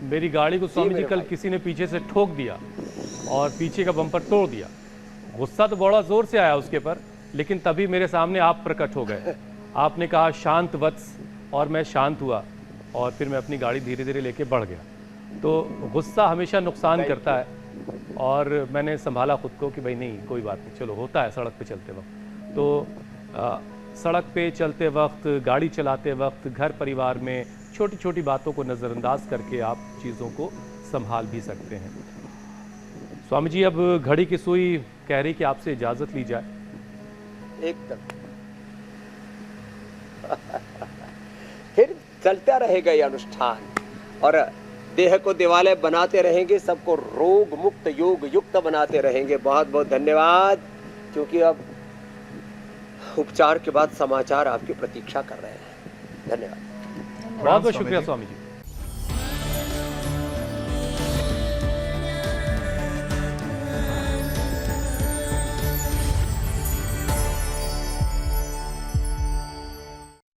मेरी गाड़ी को स्वामी जी मेरे कल भाई। किसी ने पीछे से ठोक दिया और पीछे का बम्पर तोड़ दिया। गुस्सा तो बड़ा जोर से आया उसके पर, लेकिन तभी मेरे सामने आप प्रकट हो गए। आपने कहा शांत वत्स, और मैं शांत हुआ और फिर मैं अपनी गाड़ी धीरे धीरे लेके बढ़ गया। तो गुस्सा हमेशा नुकसान करता है, और मैंने संभाला खुद को कि भाई नहीं कोई बात नहीं, चलो होता है सड़क पे चलते वक्त। तो सड़क पे चलते वक्त, गाड़ी चलाते वक्त, घर परिवार में छोटी छोटी बातों को नज़रअंदाज करके आप चीज़ों को संभाल भी सकते हैं। स्वामी जी अब घड़ी की सुई कह रही कि आपसे इजाज़त ली जाए। एकदम फिर चलता रहेगा ये अनुष्ठान, और देह को दिवालय बनाते रहेंगे, सबको रोग मुक्त योग युक्त बनाते रहेंगे। बहुत बहुत धन्यवाद, क्योंकि अब उपचार के बाद समाचार आपकी प्रतीक्षा कर रहे हैं। धन्यवाद। बहुत बहुत शुक्रिया स्वामी जी।